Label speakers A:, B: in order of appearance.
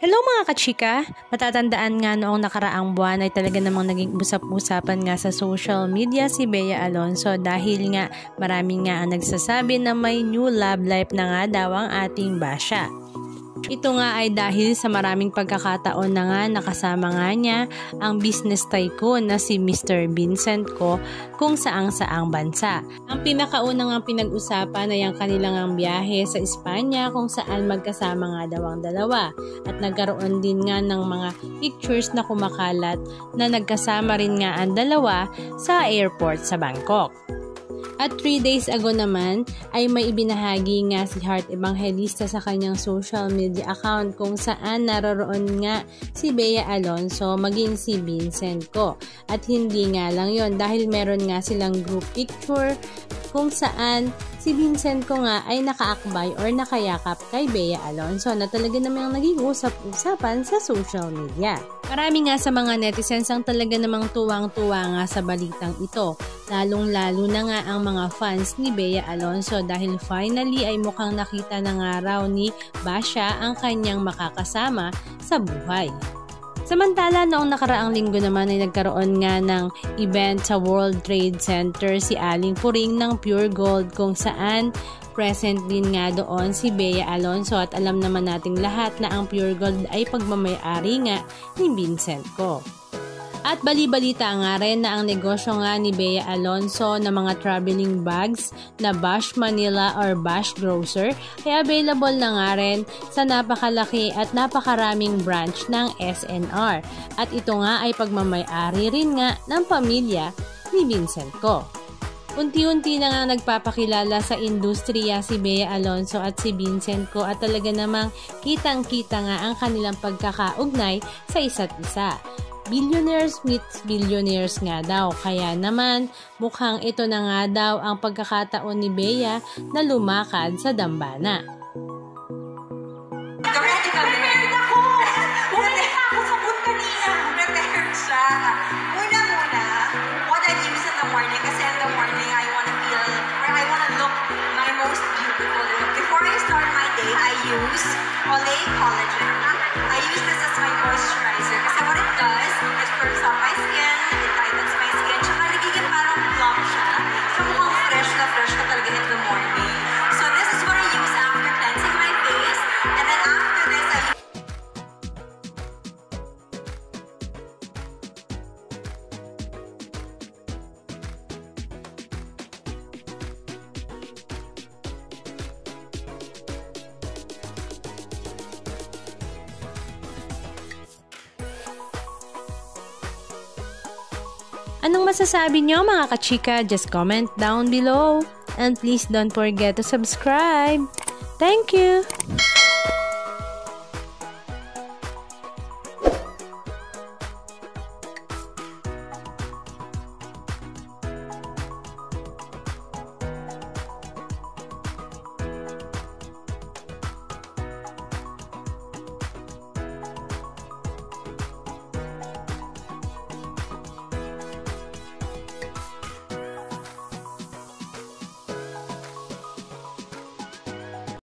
A: Hello mga kachika! Matatandaan nga noong nakaraang buwan ay talaga namang naging usap-usapan nga sa social media si Bea Alonzo dahil nga marami nga ang nagsasabi na may new love life na nga daw ang ating Basha. Ito nga ay dahil sa maraming pagkakataon na nga nakasama nga niya ang business tycoon na si Mr. Vincent Ko kung saang-saang bansa. Ang pinakaunang ang pinag-usapan ay ang kanilang ang biyahe sa Espanya kung saan magkasama nga daw ang dalawa at nagkaroon din nga ng mga pictures na kumakalat na nagkasama rin nga ang dalawa sa airport sa Bangkok. At 3 days ago naman ay may ibinahagi nga si Heart Evangelista sa kanyang social media account kung saan naroroon nga si Bea Alonzo maging si Vincent Ko. At hindi nga lang yon dahil meron nga silang group picture kung saan si Vincent Ko nga ay nakaakbay or nakayakap kay Bea Alonzo na talaga namang naging usap-usapan sa social media. Marami nga sa mga netizens ang talaga namang tuwang-tuwa nga sa balitang ito, lalong-lalo na nga ang mga fans ni Bea Alonzo dahil finally ay mukhang nakita na nga raw ni Basha ang kanyang makakasama sa buhay. Samantala, noong nakaraang linggo naman ay nagkaroon nga ng event sa World Trade Center si Aling Puring ng Pure Gold kung saan present din nga doon si Bea Alonzo at alam naman nating lahat na ang Pure Gold ay pagmamay-ari nga ni Vincent Ko. At bali-balita nga rin na ang negosyo nga ni Bea Alonzo na mga traveling bags na Bash Manila or Bash Grocer ay available na nga rin sa napakalaki at napakaraming branch ng SNR. At ito nga ay pagmamay-ari rin nga ng pamilya ni Vincent Ko. Unti-unti na nga nagpapakilala sa industriya si Bea Alonzo at si Vincent Ko at talaga namang kitang-kita nga ang kanilang pagkakaugnay sa isa't isa. Billionaires meets billionaires nga daw, kaya naman mukhang ito na nga daw ang pagkakataon ni Bea na lumakad sa dambana.
B: Ready kami. Ako! Bumili pa ako sa food kanina. Prepared siya. Una-muna, what I use in the morning, kasi in the morning I wanna feel, or I wanna look my most beautiful. Before I start my day, I use Olay Collagen. I use this as my moisturizer kasi what it does, it firms up my skin, it tightens my skin, tsaka nagiging parang plump siya. So mukhang fresh ka talaga in the morning. So this is what I use after cleansing my face, and then after this I
A: Anong masasabi nyo mga kachika? Just comment down below. And please don't forget to subscribe. Thank you!